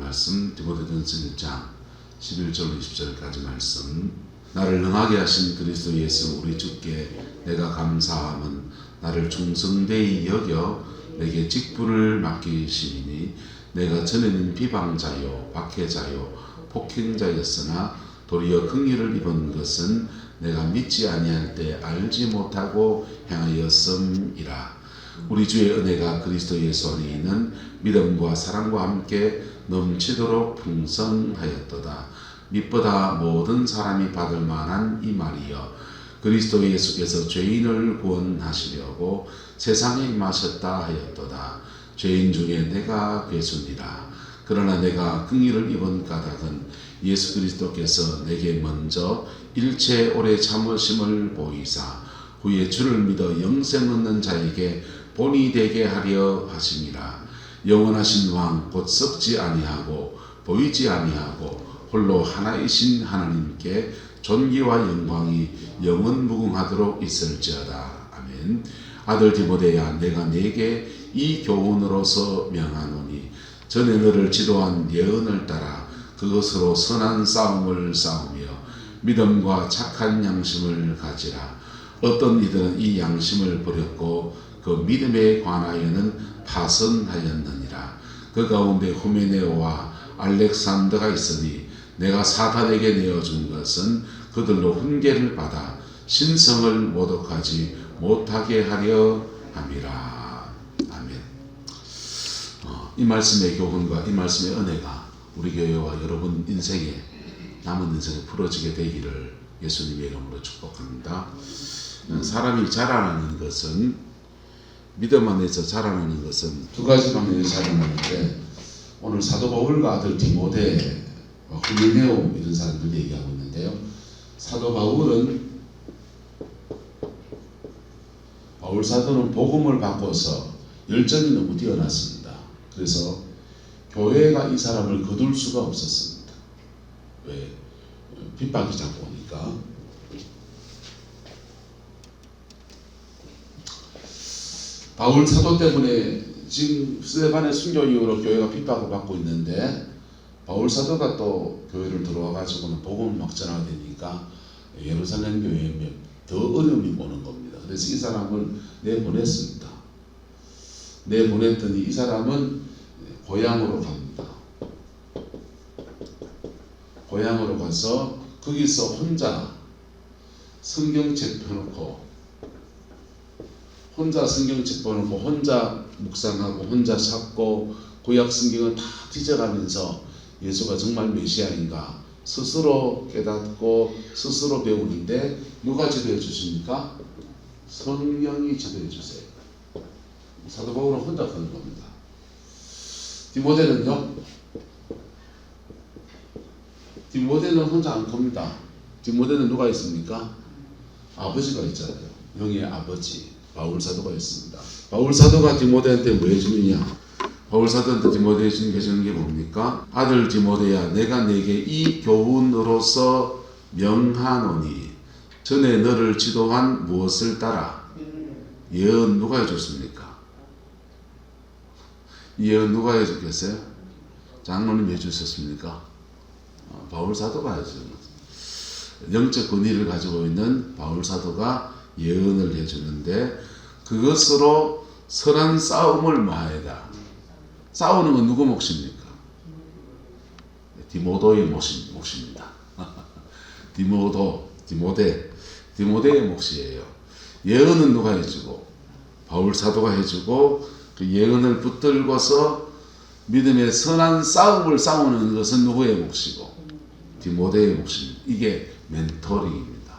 말씀 디모데전서 1장 11절 20절까지 말씀. 나를 능하게 하신 그리스도 예수 우리 주께 내가 감사함은 나를 충성되이 여겨 내게 직분을 맡기시니 내가 전에는 비방자요 박해자요 폭행자였으나 도리어 긍휼을 입은 것은 내가 믿지 아니할 때 알지 못하고 행하였음이라. 우리 주의 은혜가 그리스도 예수 안에 있는 믿음과 사랑과 함께 넘치도록 풍성하였도다. 믿보다 모든 사람이 받을 만한 이 말이여 그리스도 예수께서 죄인을 구원하시려고 세상에 임하셨다 하였도다. 죄인 중에 내가 괴수니라. 그러나 내가 긍휼을 입은 까닭은 예수 그리스도께서 내게 먼저 일체 오래 참으심을 보이사 후에 주를 믿어 영생 얻는 자에게 본이 되게 하려 하심이라. 영원하신 왕 곧 썩지 아니하고 보이지 아니하고 홀로 하나이신 하나님께 존귀와 영광이 영원 무궁하도록 있을지어다. 아멘. 아들 디모데야 내가 네게 이 교훈으로서 명하노니 전에 너를 지도한 예언을 따라 그것으로 선한 싸움을 싸우며 믿음과 착한 양심을 가지라. 어떤 이들은 이 양심을 버렸고 그 믿음에 관하여는 파선하였느니라. 그 가운데 후메네오와 알렉산더가 있으니 내가 사탄에게 내어준 것은 그들로 훈계를 받아 신성을 모독하지 못하게 하려 함이라. 아멘. 이 말씀의 교훈과 이 말씀의 은혜가 우리 교회와 여러분 인생에 남은 인생에 풀어지게 되기를 예수님의 이름으로 축복합니다. 사람이 자라나는 것은 믿음 안에서 자라나는 것은 두 가지 방면에서 자라나는데 오늘 사도 바울과 아들 디모데 후메네오 이런 사람들 얘기하고 있는데요. 사도 바울 사도는 복음을 바꿔서 열정이 너무 뛰어났습니다. 그래서 교회가 이 사람을 거둘 수가 없었습니다. 왜? 핍박이 자꾸 오니까. 바울 사도 때문에 지금 스데반의 순교 이후로 교회가 핍박을 받고 있는데 바울 사도가 또 교회를 들어와 가지고는 복음을 막 전하게 되니까 예루살렘 교회에 더 어려움이 오는 겁니다. 그래서 이 사람을 내보냈습니다. 내보냈더니 이 사람은 고향으로 갑니다. 고향으로 가서 거기서 혼자 성경책 펴놓고 혼자 묵상하고 혼자 찾고 구약 성경을 다 뒤져가면서 예수가 정말 메시아인가 스스로 깨닫고 스스로 배우는데 누가 지도해 주십니까? 성령이 지도해 주세요. 사도 바울은 혼자 가는 겁니다. 디모데는요? 디모데는 혼자 안 갑니다. 디모데는 누가 있습니까? 아버지가 있잖아요. 형의 아버지 바울 사도가 있습니다. 바울 사도가 디모데한테 뭐 해주느냐? 바울 사도한테 디모데에게 해주는 게 뭡니까? 아들 디모데야 내가 네게 이 교훈으로서 명하노니 전에 너를 지도한 무엇을 따라? 예언 누가 해줬습니까? 예언 누가 해줬겠어요? 장로님 해주셨습니까? 바울 사도가 해주는 영적 권위를 가지고 있는 바울 사도가 예언을 해주는데 그것으로 선한 싸움을 마해다. 싸우는 건 누구 몫입니까? 디모데의 몫입니다. 디모데의 몫이에요. 예언은 누가 해주고 바울 사도가 해주고 그 예언을 붙들고서 믿음의 선한 싸움을 싸우는 것은 누구의 몫이고 디모데의 몫입니다. 이게 멘토링입니다.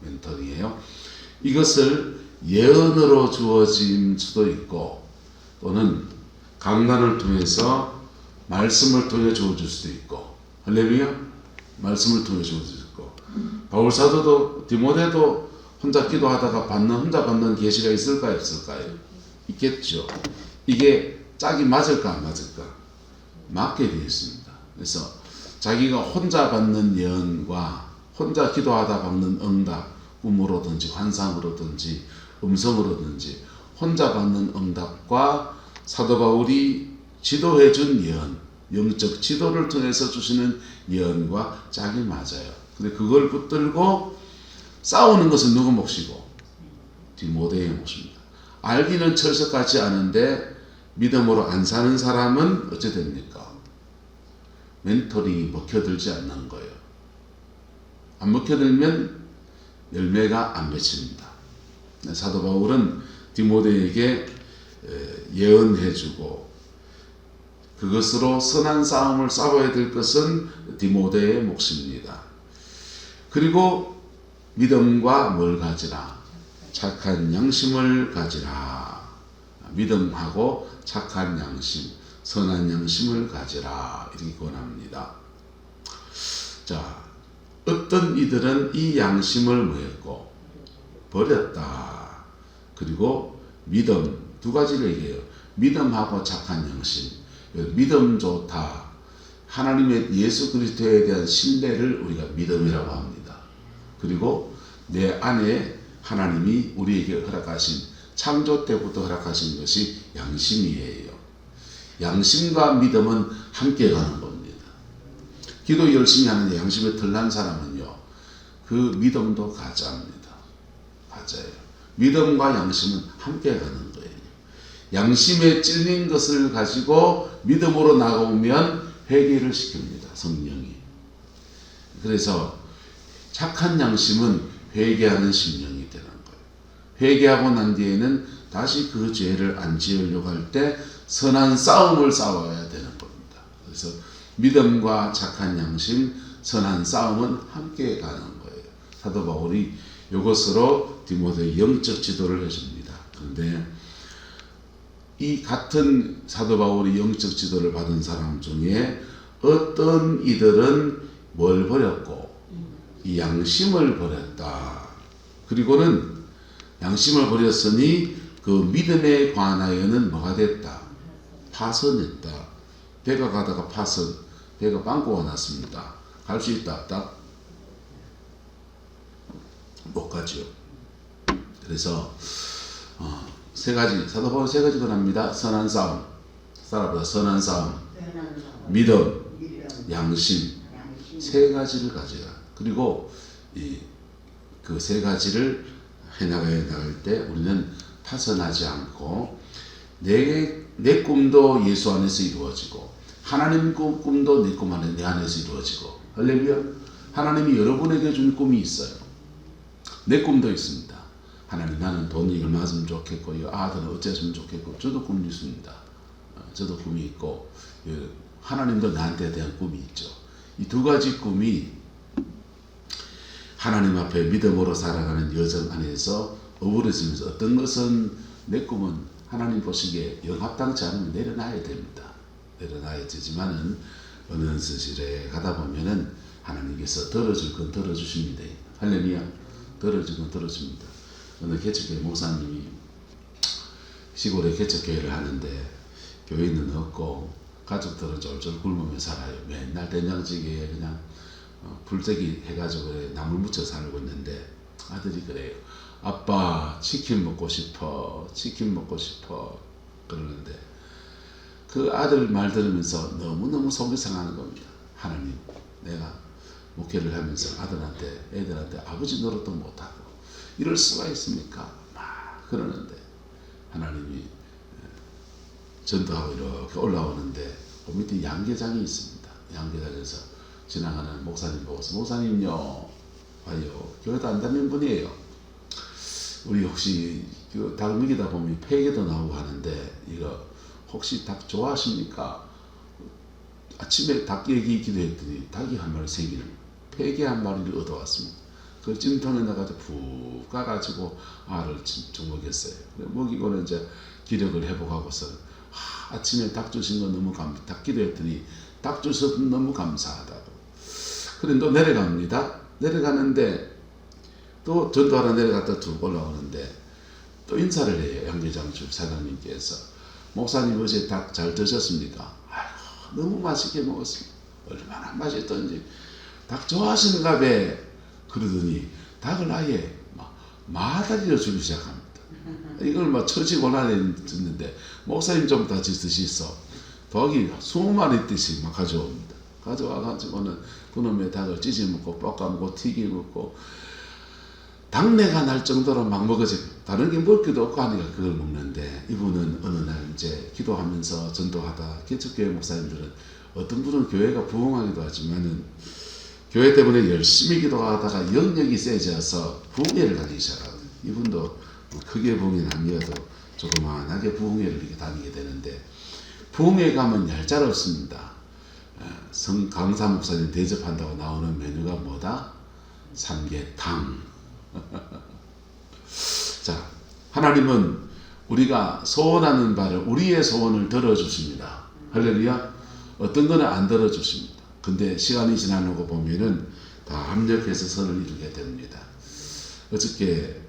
멘토링이에요. 이것을 예언으로 주어질 수도 있고 또는 강단을 통해서 말씀을 통해 주어질 수도 있고 할렐루야 말씀을 통해 주어질 수 있고 바울 사도도 디모데도 혼자 기도하다가 혼자 받는 계시가 있을까요? 없을까요? 있겠죠. 이게 짝이 맞을까 안 맞을까? 맞게 되어 있습니다. 그래서 자기가 혼자 받는 예언과 혼자 기도하다 받는 응답 꿈으로든지 환상으로든지 음성으로든지 혼자 받는 응답과 사도 바울이 지도해 준 예언 영적 지도를 통해서 주시는 예언과 짝이 맞아요. 근데 그걸 붙들고 싸우는 것은 누구 몫이고? 디모데의 몫입니다. 알기는 철석같지 않은데 믿음으로 안 사는 사람은 어찌 됩니까? 멘토링이 먹혀들지 않는 거예요. 안 먹혀들면 열매가 안 맺힙니다. 사도 바울은 디모데에게 예언해주고 그것으로 선한 싸움을 싸워야 될 것은 디모데의 몫입니다. 그리고 믿음과 뭘 가지라? 착한 양심을 가지라. 믿음하고 착한 양심, 선한 양심을 가지라. 이렇게 권합니다. 자, 어떤 이들은 이 양심을 뭐했고? 버렸다. 그리고 믿음, 두 가지를 얘기해요. 믿음하고 착한 양심. 믿음 좋다. 하나님의 예수 그리스도에 대한 신뢰를 우리가 믿음이라고 합니다. 그리고 내 안에 하나님이 우리에게 허락하신, 창조 때부터 허락하신 것이 양심이에요. 양심과 믿음은 함께 가는 겁니다. 기도 열심히 하는데 양심에 덜난 사람은요, 그 믿음도 가짜입니다. 맞아요. 믿음과 양심은 함께 가는 거예요. 양심에 찔린 것을 가지고 믿음으로 나가오면 회개를 시킵니다. 성령이. 그래서 착한 양심은 회개하는 심령이 되는 거예요. 회개하고 난 뒤에는 다시 그 죄를 안 지으려고 할 때 선한 싸움을 싸워야 되는 겁니다. 그래서 믿음과 착한 양심, 선한 싸움은 함께 가는 거예요. 사도 바울이 이것으로 디모데의 영적 지도를 해줍니다. 그런데 이 같은 사도 바울이 영적 지도를 받은 사람 중에 어떤 이들은 뭘 버렸고? 이 양심을 버렸다. 그리고는 양심을 버렸으니 그 믿음에 관하여는 뭐가 됐다? 파선했다. 배가 가다가 파선, 배가 빵꾸가 났습니다. 갈 수 있다 없다? 못 가죠. 그래서 세 가지, 사도 바울 세 가지 권합니다. 선한 싸움, 싸라보다 선한 싸움, 믿음, 양심, 세 가지를 가져야. 그리고 그 세 가지를 해나가야 나갈 때 우리는 파선하지 않고 내 꿈도 예수 안에서 이루어지고 하나님 꿈도 내 꿈 안에 내 안에서 이루어지고. 할렐루야. 하나님이 여러분에게 준 꿈이 있어요. 내 꿈도 있습니다. 하나님, 나는 돈이 얼마였으면 좋겠고, 아들은 어째서면 좋겠고, 저도 꿈이 있습니다. 저도 꿈이 있고, 하나님도 나한테 대한 꿈이 있죠. 이 두 가지 꿈이 하나님 앞에 믿음으로 살아가는 여정 안에서 어우러지면서, 어떤 것은 내 꿈은 하나님 보시기에 영합당치 않으면 내려놔야 됩니다. 내려놔야 되지만은 어느 스실에 가다 보면은 하나님께서 들어줄 건 들어주십니다. 할렐루야. 들어줄 건 들어줍니다. 어느 개척교회 목사님이 시골에 개척교회를 하는데 교인은 없고 가족들은 쫄쫄 굶으며 살아요. 맨날 된장찌개에 그냥 불때기 해가지고 나물 묻혀 살고 있는데 아들이 그래요. 아빠 치킨 먹고 싶어. 치킨 먹고 싶어. 그러는데 그 아들 말 들으면서 너무너무 속이 상하는 겁니다. 하나님, 내가 목회를 하면서 애들한테 아버지 노릇도 못하고 이럴 수가 있습니까? 막 그러는데 하나님이 전도하고 이렇게 올라오는데 그 밑에 양계장이 있습니다. 양계장에서 지나가는 목사님 보고서, 목사님요, 와요. 교회도 안 다니는 분이에요. 우리 혹시 닭 먹이다 보면 폐기도 나오고 하는데 이거 혹시 닭 좋아하십니까? 아침에 닭 얘기 기도했더니 닭이 한 마리 생기는 폐기 한 마리를 얻어왔습니다. 그 찜통에 나가서 푹 까가지고 알을 좀 먹였어요. 먹이고는 이제 기력을 회복하고서 아침에 닭 주신 거 너무 닭 기도했더니 닭 주셔서 너무 감사하다고. 그래 또 내려갑니다. 내려가는데 또 전도하러 내려갔다 쭉 올라오는데 또 인사를 해요. 양계장 집 사장님께서. 목사님 어제 닭 잘 드셨습니까? 아이고, 너무 맛있게 먹었습니다. 얼마나 맛있던지. 닭 좋아하시는가 봐. 그러더니 닭을 아예 마다리로 주기 시작합니다. 이걸 막 처지곤란해 듣는데 목사님 좀 다 드시소. 닭이 수많이 띠씩 막 가져옵니다. 가져와가지고는 그놈의 닭을 찢어 먹고 볶아 먹고 튀겨 먹고 당내가 날 정도로 막 먹어지. 다른 게 먹기도 없고 하니까 그걸 먹는데, 이분은 어느 날 이제 기도하면서 전도하다, 개척교회 목사님들은 어떤 분은 교회가 부흥하기도 하지만은 교회 때문에 열심히 기도하다가 영역이 세져서 부흥회를 다니기 시작하거든요. 이분도 크게 부흥회는 아니어도 조그만하게 부흥회를 이렇게 다니게 되는데, 부흥회 가면 얄짤없습니다. 성 강사 목사님 대접한다고 나오는 메뉴가 뭐다? 삼계탕. 자, 하나님은 우리가 소원하는 바를, 우리의 소원을 들어주십니다. 할렐루야. 어떤 거는 안 들어주십니다. 근데 시간이 지나고 보면은 다 합력해서 선을 이루게 됩니다. 어저께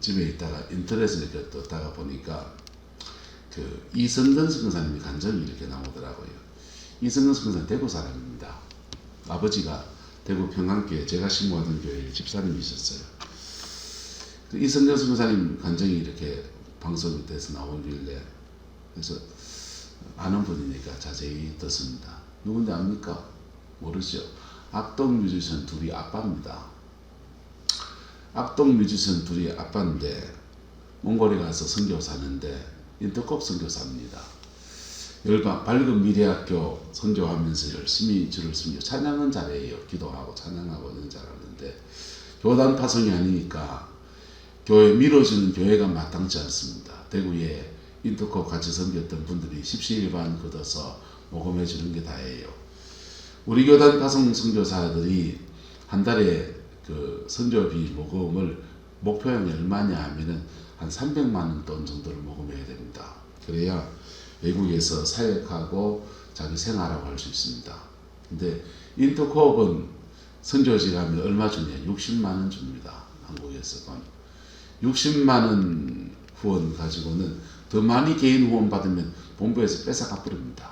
집에 있다가 인터넷을 이렇게 떴다가 보니까 그 이성근 선교사님이 간증이 이렇게 나오더라고요. 이성근 선교사님 대구 사람입니다. 아버지가 대구 평안교회, 제가 신고하던 교회 집사님이셨어요. 이성근 선교사님 간증이 이렇게 방송이 돼서 나오길래, 그래서 아는 분이니까 자세히 듣습니다. 누군지 압니까? 모르죠. 악동 뮤지션 둘이 아빠입니다. 악동 뮤지션 둘이 아빠인데 몽골에 가서 선교사는데 인터콕 선교사입니다. 밝은 미래학교 선교하면서 열심히 주를 섬겨 찬양은 잘해요. 기도하고 찬양하고는 잘하는데 교단 파송이 아니니까 교회 밀어주는 교회가 마땅치 않습니다. 대구에 인터콕 같이 섬겼던 분들이 십시일반 걷어서 모금해 주는 게 다예요. 우리 교단 파송 선교사들이 한 달에 그 선교비 모금을 목표량이 얼마냐 하면은 한 300만 원 돈 정도를 모금해야 됩니다. 그래야 외국에서 사역하고 자기 생활하고 할 수 있습니다. 근데 인터콕은 선교지 가면 얼마 주냐? 60만 원 줍니다. 한국에서 돈 60만 원 후원 가지고는 더 많이 개인 후원 받으면 본부에서 뺏어가 버립니다.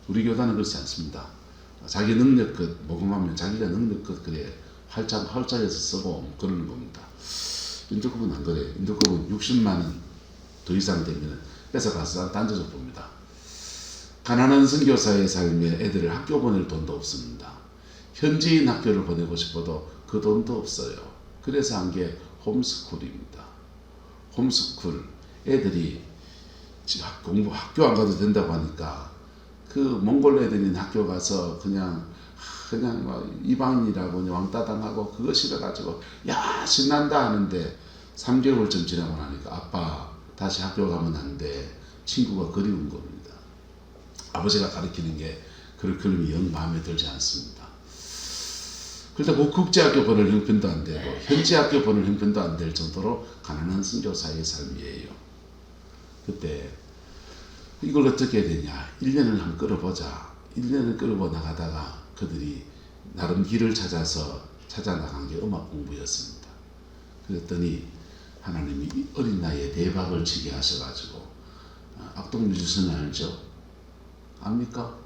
우리 교단은 그렇지 않습니다. 자기 능력껏 모금하면 자기가 능력껏 그래 활짝에서 쓰고 그러는 겁니다. 인터콕은 안 그래요. 인터콕은 60만 원 더 이상 되면 뺏어가서 던져줘 봅니다. 가난한 선교사의 삶에 애들을 학교 보낼 돈도 없습니다. 현지인 학교를 보내고 싶어도 그 돈도 없어요. 그래서 한 게 홈스쿨입니다. 홈스쿨. 애들이 학교 안 가도 된다고 하니까 그 몽골 애들인 학교 가서 그냥 막 이방인이라고 왕따당하고 그거 싫어가지고 야 신난다 하는데 3개월쯤 지나고 나니까 아빠 다시 학교 가면 안 돼. 친구가 그리운 겁니다. 아버지가 가르치는 게 그런 영 마음에 들지 않습니다. 그렇다고 국제학교 보낼 형편도 안 되고 현지 학교 보낼 형편도 안 될 정도로 가난한 선교사의 삶이에요. 그때 이걸 어떻게 해야 되냐. 1년을 한번 끌어보자. 1년을 끌어보 나가다가 그들이 나름 길을 찾아 나간 게 음악 공부였습니다. 그랬더니 하나님이 어린 나이에 대박을 치게 하셔가지고 악동 뮤지션 알죠? 압니까?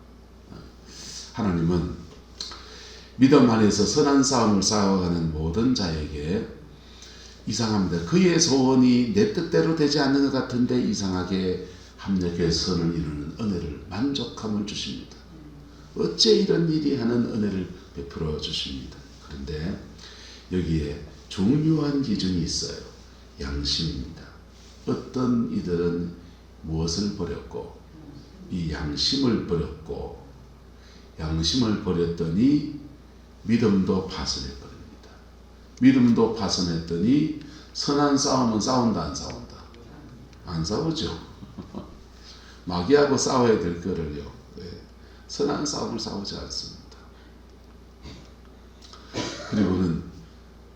하나님은 믿음 안에서 선한 싸움을 싸워가는 모든 자에게 이상합니다. 그의 소원이 내 뜻대로 되지 않는 것 같은데 이상하게 합력해서 선을 이루는 은혜를 만족함을 주십니다. 어째 이런 일이 하는 은혜를 베풀어 주십니다. 그런데 여기에 중요한 기준이 있어요. 양심입니다. 어떤 이들은 무엇을 버렸고 이 양심을 버렸고 양심을 버렸더니 믿음도 파손해버립니다. 믿음도 파손했더니 선한 싸움은 싸운다 안 싸운다? 안 싸우죠. 마귀하고 싸워야 될 거를요. 선한 싸움을 싸우지 않습니다. 그리고는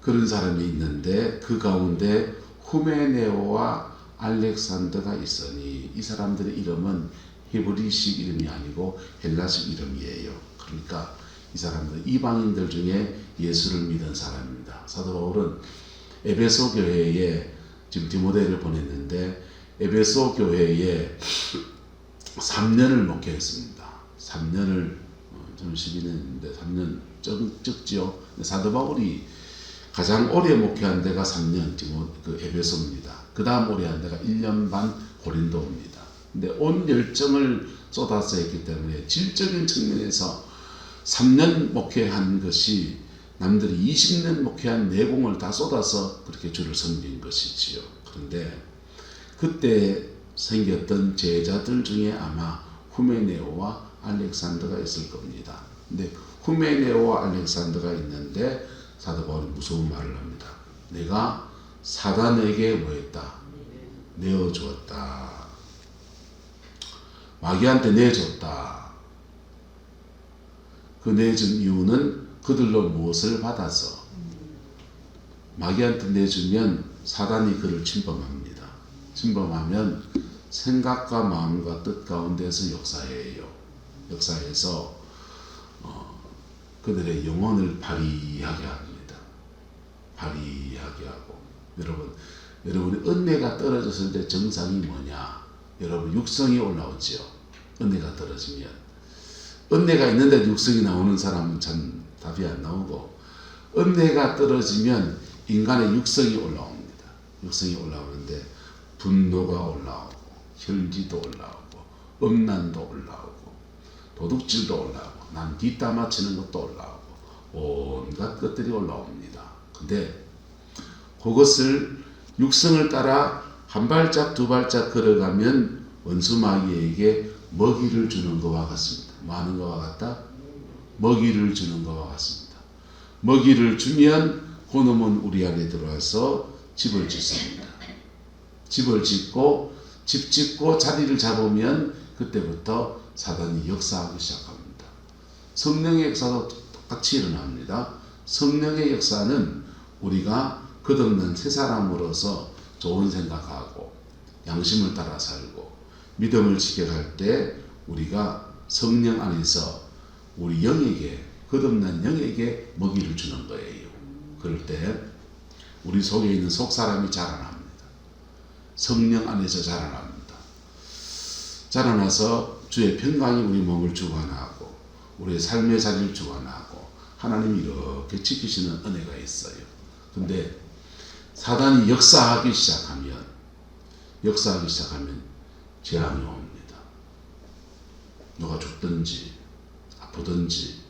그런 사람이 있는데 그 가운데 후메네오와 알렉산더가 있으니 이 사람들의 이름은 히브리식 이름이 아니고 헬라식 이름이에요. 그러니까 이 사람들은 이방인들 중에 예수를 믿은 사람입니다. 사도 바울은 에베소 교회에 지금 디모데를 보냈는데 에베소 교회에 3년을 목회했습니다. 3년을 저는 12년인데 3년 적지요. 사도 바울이 가장 오래 목회한 데가 3년 그 에베소입니다. 그 다음 오래 한 데가 1년 반 고린도입니다. 근데 온 열정을 쏟아서 했기 때문에 질적인 측면에서 3년 목회한 것이 남들이 20년 목회한 내공을 다 쏟아서 그렇게 주를 섬긴 것이지요. 그런데 그때 생겼던 제자들 중에 아마 후메네오와 알렉산더가 있을 겁니다. 근데 후메네오와 알렉산더가 있는데 사도 바울이 무서운 말을 합니다. 내가 사단에게 뭐했다? 내어주었다. 마귀한테 내줬다. 그 내준 이유는 그들로 무엇을 받아서? 마귀한테 내주면 사단이 그를 침범합니다. 침범하면 생각과 마음과 뜻 가운데서 역사해요. 역사해서 그들의 영혼을 발휘하게 합니다. 발휘하게 하고. 여러분이 은혜가 떨어졌을 때 정상이 뭐냐? 여러분 육성이 올라오지요. 은혜가 떨어지면. 은혜가 있는데 육성이 나오는 사람은 참 답이 안 나오고, 은혜가 떨어지면 인간의 육성이 올라옵니다. 육성이 올라오는데 분노가 올라오고, 혈기도 올라오고, 음란도 올라오고, 도둑질도 올라오고, 남 뒷담화치는 것도 올라오고, 온갖 것들이 올라옵니다. 근데 그것을 육성을 따라 한 발짝 두 발짝 걸어가면 원수 마귀에게 먹이를 주는 것과 같습니다. 뭐 하는 것과 같다? 먹이를 주는 것과 같습니다. 먹이를 주면 그놈은 우리 안에 들어와서 집을 짓습니다. 집을 짓고 집 짓고 자리를 잡으면 그때부터 사단이 역사하기 시작합니다. 성령의 역사도 똑같이 일어납니다. 성령의 역사는 우리가 끝없는 새 사람으로서 좋은 생각하고 양심을 따라 살고 믿음을 지켜갈 때 우리가 성령 안에서 우리 영에게, 끝없는 영에게 먹이를 주는 거예요. 그럴 때 우리 속에 있는 속사람이 자라납니다. 성령 안에서 자라납니다. 자라나서 주의 평강이 우리 몸을 주관하고 우리의 삶의 자리를 주관하고 하나님이 이렇게 지키시는 은혜가 있어요. 근데 사단이 역사하기 시작하면 재앙이 옵니다. 누가 죽든지 아프든지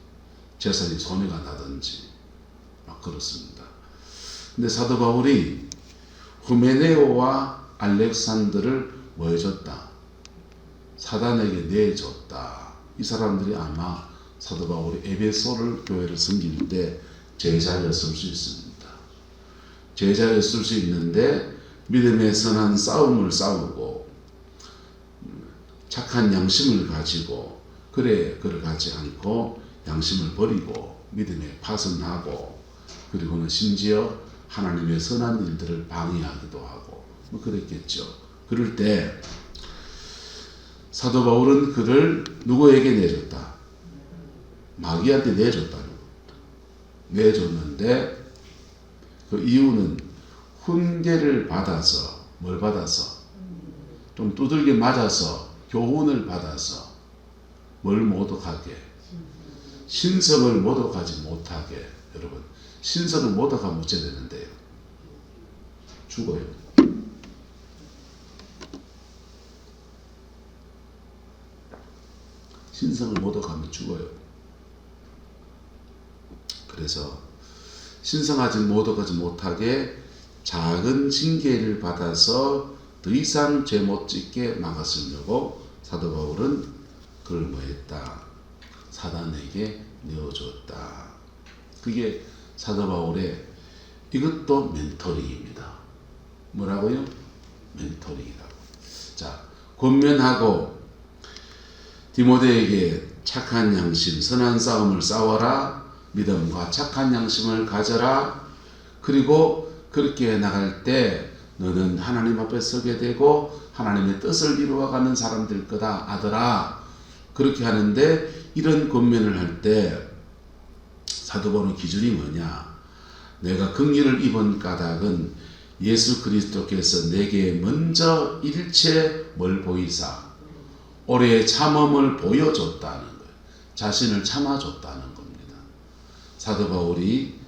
재산이 손해가 나든지 막 그렇습니다. 근데 사도 바울이 후메네오와 알렉산더를 뭐 해줬다? 사단에게 내줬다. 이 사람들이 아마 사도 바울이 에베소를 교회를 섬기는데 제자였을 수 있습니다. 제자였을 수 있는데 믿음의 선한 싸움을 싸우고 착한 양심을 가지고 그를 가지 않고 양심을 버리고 믿음에 파선하고 그리고는 심지어 하나님의 선한 일들을 방해하기도 하고 뭐 그랬겠죠. 그럴 때 사도 바울은 그를 누구에게 내줬다? 마귀한테 내줬다는 겁니다. 내줬는데 그 이유는 훈계를 받아서 뭘 받아서? 좀 두들겨 맞아서 교훈을 받아서 뭘 모독하게? 신성을 모독하지 못하게. 여러분 신성을 모독하면 어째 되는데요? 죽어요. 신성을 모독하면 죽어요. 그래서 신성하지 모독하지 못하게 작은 징계를 받아서 더 이상 죄 못 짓게 막았으려고 사도 바울은 그를 뭐 했다? 사단에게 내어줬다. 그게 사도 바울의 이것도 멘토링입니다. 뭐라고요? 멘토링이라고. 자, 권면하고 디모데에게 착한 양심, 선한 싸움을 싸워라. 믿음과 착한 양심을 가져라. 그리고 그렇게 나갈 때 너는 하나님 앞에 서게 되고 하나님의 뜻을 이루어가는 사람 될 거다 아들아. 그렇게 하는데 이런 권면을 할 때 사도 바울의 기준이 뭐냐? 내가 긍휼을 입은 까닭은 예수 그리스도께서 내게 먼저 일체 뭘 보이사 오래의 참음을 보여줬다는 거예요. 자신을 참아줬다는 겁니다. 사도 바울이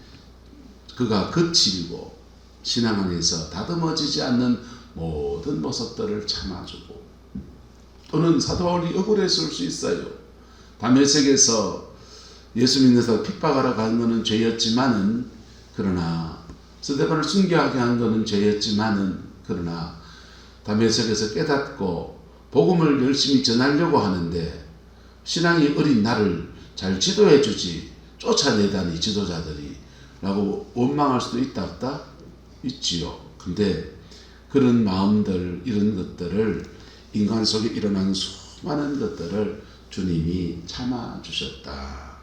그가 거칠고 신앙 안에서 다듬어지지 않는 모든 모습들을 참아주고 또는 사도 바울이 억울했을 수 있어요. 다메섹에서 예수 믿는 사람 핍박하러 간 것은 죄였지만은, 그러나 스데반을 순교하게 한 것은 죄였지만은, 그러나 다메섹에서 깨닫고 복음을 열심히 전하려고 하는데 신앙이 어린 나를 잘 지도해 주지 쫓아내다니 지도자들이 라고 원망할 수도 있다 없다? 있지요. 근데 그런 마음들, 이런 것들을, 인간 속에 일어나는 수많은 것들을 주님이 참아주셨다.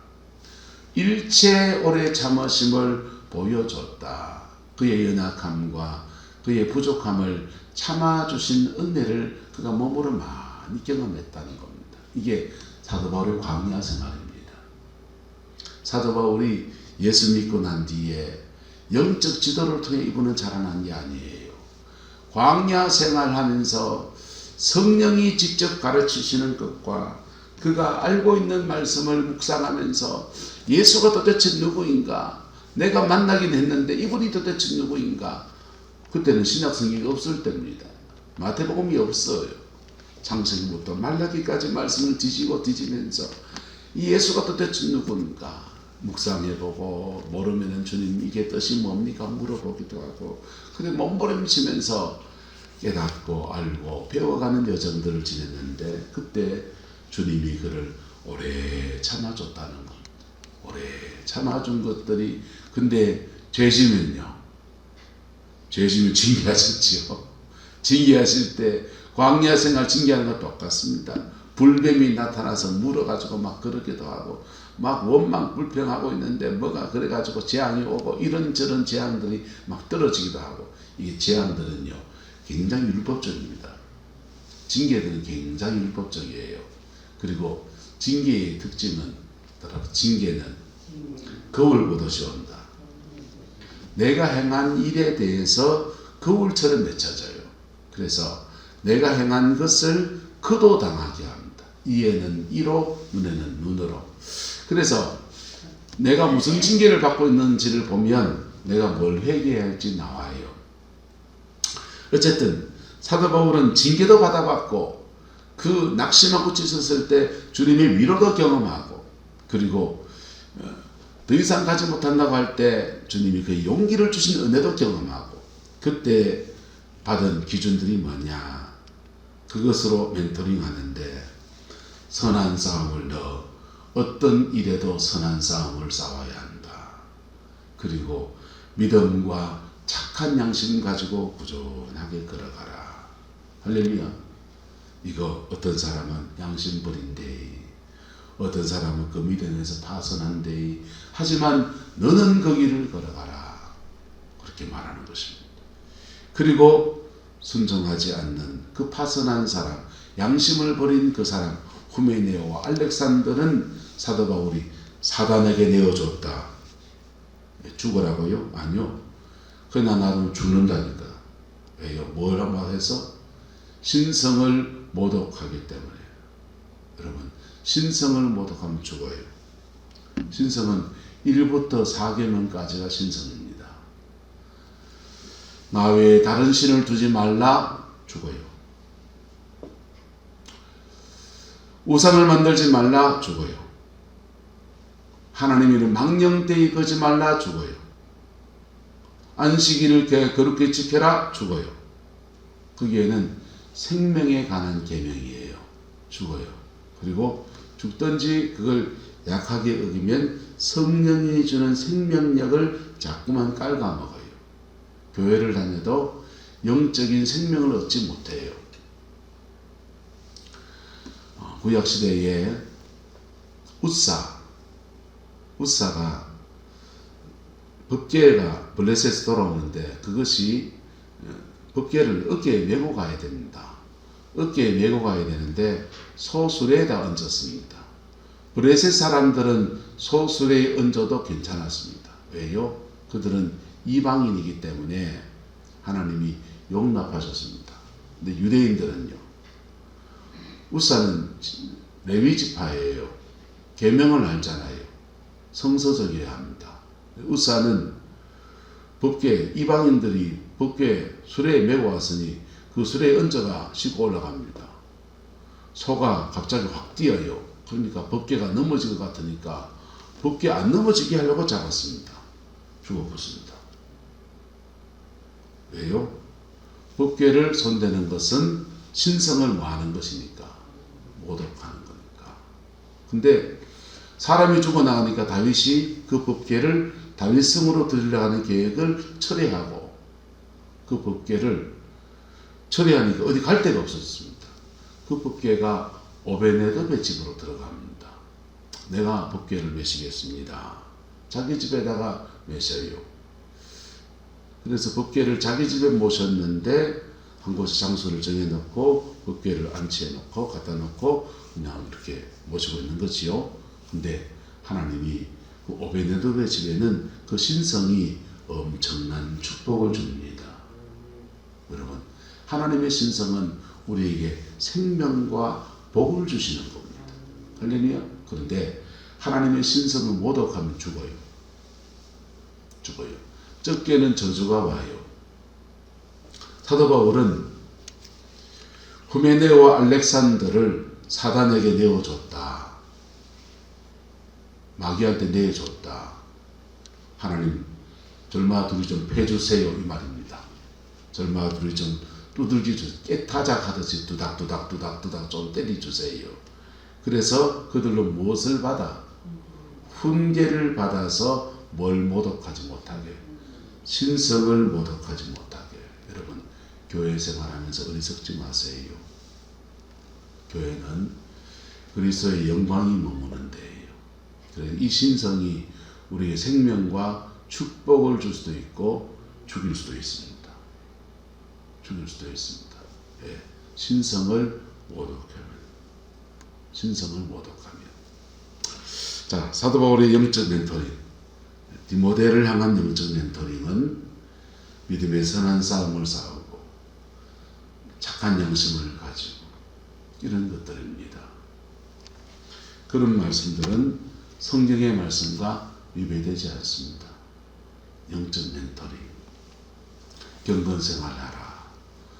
일체 오래 참으심을 보여줬다. 그의 연약함과 그의 부족함을 참아주신 은혜를 그가 몸으로 많이 경험했다는 겁니다. 이게 사도 바울의 광야 생활입니다. 사도 바울이 예수 믿고 난 뒤에 영적 지도를 통해 이분은 자라난 게 아니에요. 광야 생활하면서 성령이 직접 가르치시는 것과 그가 알고 있는 말씀을 묵상하면서 예수가 도대체 누구인가, 내가 만나긴 했는데 이분이 도대체 누구인가. 그때는 신약 성경이 없을 때입니다. 마태복음이 없어요. 창세기부터 말라기까지 말씀을 뒤지면서 이 예수가 도대체 누군가 묵상해보고, 모르면은 주님 이게 뜻이 뭡니까 물어보기도 하고, 근데 몸부림치면서 깨닫고 알고 배워가는 여정들을 지냈는데, 그때 주님이 그를 오래 참아줬다는 겁니다. 오래 참아준 것들이, 근데 죄지면요, 죄지면 징계하셨지요. 징계하실 때 광야 생활 징계하는 것 똑같습니다. 불뱀이 나타나서 물어가지고 막 그러기도 하고, 막 원망 불평하고 있는데 뭐가 그래가지고 재앙이 오고, 이런저런 재앙들이 막 떨어지기도 하고. 이게 재앙들은요 굉장히 율법적입니다. 징계들은 굉장히 율법적이에요. 그리고 징계의 특징은, 징계는 거울 보듯이 온다. 내가 행한 일에 대해서 거울처럼 맺혀져요. 그래서 내가 행한 것을 그도 당하게 합니다. 이에는 이로, 눈에는 눈으로. 그래서 내가 무슨 징계를 받고 있는지를 보면 내가 뭘 회개해야 할지 나와요. 어쨌든 사도 바울은 징계도 받아봤고, 그 낙심하고 지쳤을 때 주님의 위로도 경험하고, 그리고 더 이상 가지 못한다고 할 때 주님이 그 용기를 주신 은혜도 경험하고, 그때 받은 기준들이 뭐냐, 그것으로 멘토링 하는데, 선한 싸움을 넣어 어떤 일에도 선한 싸움을 싸워야 한다. 그리고 믿음과 착한 양심 가지고 꾸준하게 걸어가라. 할렐루야. 이거 어떤 사람은 양심 버린데, 어떤 사람은 그 믿음에서 파선한데, 하지만 너는 그 길을 걸어가라. 그렇게 말하는 것입니다. 그리고 순종하지 않는 그 파선한 사람, 양심을 버린 그 사람, 후메네오와 알렉산더는 사도 바울이 사단에게 내어줬다. 죽으라고요? 아니요. 그러나 나는 죽는다니까. 왜요? 뭘 한번 해서? 신성을 모독하기 때문에. 여러분, 신성을 모독하면 죽어요. 신성은 1부터 4계명까지가 신성입니다. 나 외에 다른 신을 두지 말라, 죽어요. 우상을 만들지 말라, 죽어요. 하나님 이름 망령되이 거지 말라, 죽어요. 안식일을 거룩히 지켜라, 죽어요. 거기에는 생명에 관한 계명이에요. 죽어요. 그리고 죽든지 그걸 약하게 어기면 성령이 주는 생명력을 자꾸만 깔아먹어요. 교회를 다녀도 영적인 생명을 얻지 못해요. 구약시대에 우사가 법궤가 블레셋에서 돌아오는데, 그것이 법궤를 어깨에 메고 가야 됩니다. 어깨에 메고 가야 되는데 소수레에다 얹었습니다. 블레셋 사람들은 소수레에 얹어도 괜찮았습니다. 왜요? 그들은 이방인이기 때문에 하나님이 용납하셨습니다. 근데 유대인들은요, 우사는 레위 지파예요. 계명을 알잖아요. 성서적이어야 합니다. 우사는 법궤, 이방인들이 법궤 수레에 메고 왔으니 그 수레에 얹어가 싣고 올라갑니다. 소가 갑자기 확 뛰어요. 그러니까 법궤가 넘어질 것 같으니까 법궤 안 넘어지게 하려고 잡았습니다. 죽어붙습니다. 왜요? 법궤를 손대는 것은 신성을 뭐하는 것이니까, 모독하는 거니까. 근데 사람이 죽어나가니까 다윗이 그 법궤를 다윗성으로 들려가는 계획을 철회하고, 그 법궤를 처리하니까 어디 갈 데가 없었습니다. 그 법궤가 오베네돔의 집으로 들어갑니다. 내가 법궤를 메시겠습니다. 자기 집에다가 메셔요. 그래서 법궤를 자기 집에 모셨는데 한 곳에 장소를 정해놓고 법궤를 안치해놓고 갖다 놓고 그냥 이렇게 모시고 있는 거지요. 근데 하나님이 그 오베네돔의 집에는 그 신성이 엄청난 축복을 줍니다. 여러분, 하나님의 신성은 우리에게 생명과 복을 주시는 겁니다. 할렐루야. 그런데 하나님의 신성을 모독하면 죽어요. 적게는 저주가 와요. 사도 바울은 후메네오와 알렉산더를 사단에게 내어줬다. 마귀한테 내어줬다. 하나님, 절마들이 좀 패주세요, 이 말입니다. 절마들이 좀 두들기 주세요. 깨타작하듯이 두닥두닥 좀 때려주세요. 그래서 그들로 무엇을 받아? 훈계를 받아서 뭘 모독하지 못하게? 신성을 모독하지 못하게. 여러분, 교회 생활하면서 어리석지 마세요. 교회는 그리스도의 영광이 머무는 데예요. 그래서 이 신성이 우리의 생명과 축복을 줄 수도 있고 죽일 수도 있습니다. 예. 신성을 모독하면. 자, 사도 바울의 영적 멘토링, 디모데를 향한 영적 멘토링은 믿음의 선한 싸움을 싸우고 착한 양심을 가지고 이런 것들입니다. 그런 말씀들은 성경의 말씀과 위배되지 않습니다. 영적 멘토링, 경건생활하라.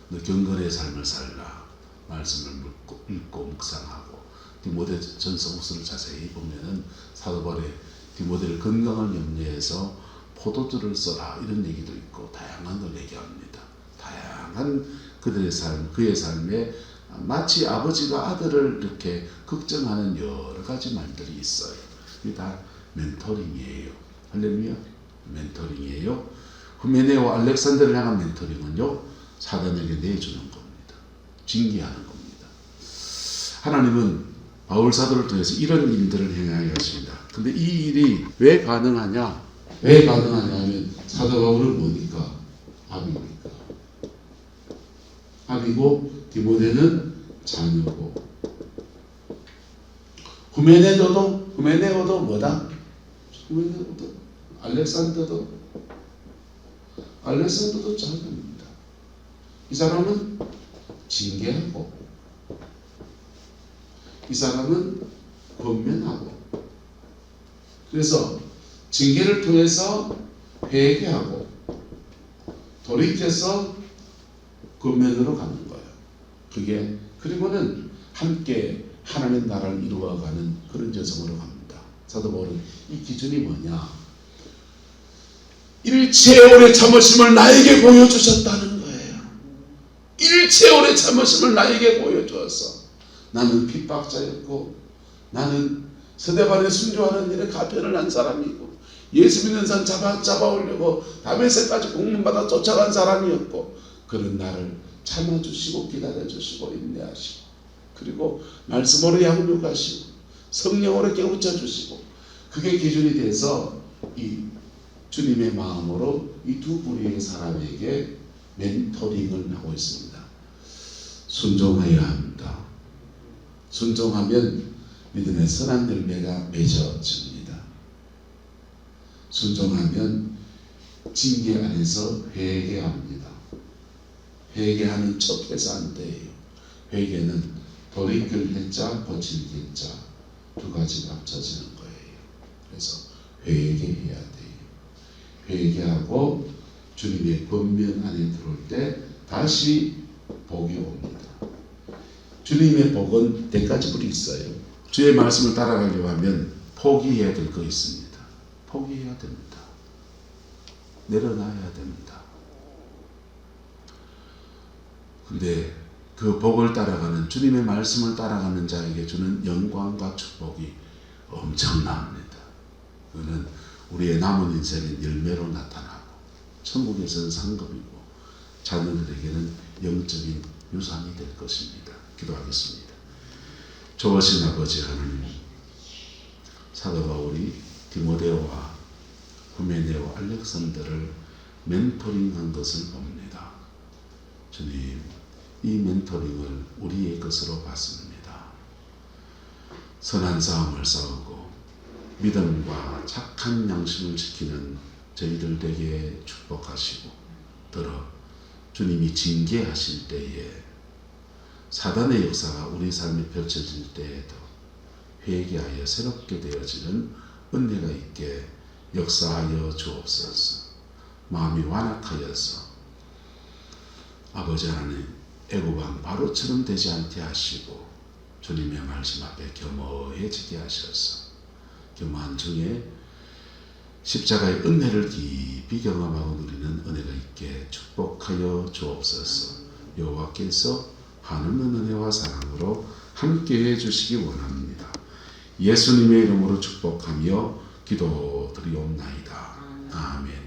너 경건의 삶을 살라. 말씀을 읽고 묵상하고. 디모데 전서 후서를 자세히 보면은 사도 바울의 디모데를 건강을 염려해서 포도주를 써라 이런 얘기도 있고 다양한 걸 얘기합니다. 다양한 그들의 삶, 그의 삶에 마치 아버지가 아들을 이렇게 걱정하는 여러 가지 말들이 있어요. 이게 다 멘토링이에요. 할렐루야. 멘토링이에요. 후메네와 알렉산더를 향한 멘토링은요, 사단에게 내주는 겁니다. 징계하는 겁니다. 하나님은 바울 사도를 통해서 이런 일들을 행하게 하십니다. 근데 이 일이 왜 가능하냐? 하면 사도 바울은 뭐니까? 아비니까. 아비고 디모데는 자녀고. 후메네오도 뭐다? 알렉산더도 자녀입니다. 이 사람은 징계하고, 이 사람은 권면하고, 그래서 징계를 통해서 회개하고 돌이켜서 권면으로 가는 거예요. 그리고는 함께 하나님 나라를 이루어가는 그런 여정으로 갑니다. 사도 바울은 이 기준이 뭐냐? 일체오래 참으심을 나에게 보여주셨다는 거예요. 일체오래 참으심을 나에게 보여주어서 나는 핍박자였고, 나는 서대반에 순교하는 일에 가편을 한 사람이고, 예수 믿는 사람 잡아오려고 다메섹까지 공문받아 쫓아간 사람이었고, 그런 나를 참아주시고 기다려주시고 인내하시고, 그리고 말씀으로 양육하시고 성령으로 깨우쳐주시고, 그게 기준이 돼서 이 주님의 마음으로 이 두 부류의 사람에게 멘토링을 하고 있습니다. 순종해야 합니다. 순종하면 믿음의 선한 열매가 맺어집니다. 순종하면 징계 안에서 회개합니다. 회개하는 척해서 안 돼요. 회개는 돌이킬 해자, 고칠 해자 두 가지가 합쳐지는 거예요. 그래서 회개해야 돼요. 회개하고 주님의 권면 안에 들어올 때 다시 복이 옵니다. 주님의 복은 대가 지불이 있어요. 주의 말씀을 따라가려고 하면 포기해야 될 거 있습니다. 포기해야 됩니다. 내려놔야 됩니다. 근데 그 복을 따라가는, 주님의 말씀을 따라가는 자에게 주는 영광과 축복이 엄청납니다. 그거는 우리의 남은 인생의 열매로 나타나고 천국에서는 상급이고 자녀들에게는 영적인 유산이 될 것입니다. 기도하겠습니다. 좋으신 아버지 하나님, 사도 바울이 디모데오와 후메네오, 알렉산더를 멘토링한 것을 봅니다. 주님, 이 멘토링을 우리의 것으로 받습니다. 선한 싸움을 싸우고 믿음과 착한 양심을 지키는 저희들 되게 축복하시고, 더러 주님이 징계하실 때에 사단의 역사가 우리 삶에 펼쳐질 때에도 회개하여 새롭게 되어지는 은혜가 있게 역사하여 주옵소서. 마음이 완악하여서 아버지 하나님 애고방 바로처럼 되지 않게 하시고 주님의 말씀 앞에 겸허해지게 하셔서 겸허한 중에 십자가의 은혜를 깊이 경험하고 누리는 은혜가 있게 축복하여 주옵소서. 여호와께서 한없는 은혜와 사랑으로 함께해 주시기 원합니다. 예수님의 이름으로 축복하며 기도드리옵나이다. 아멘.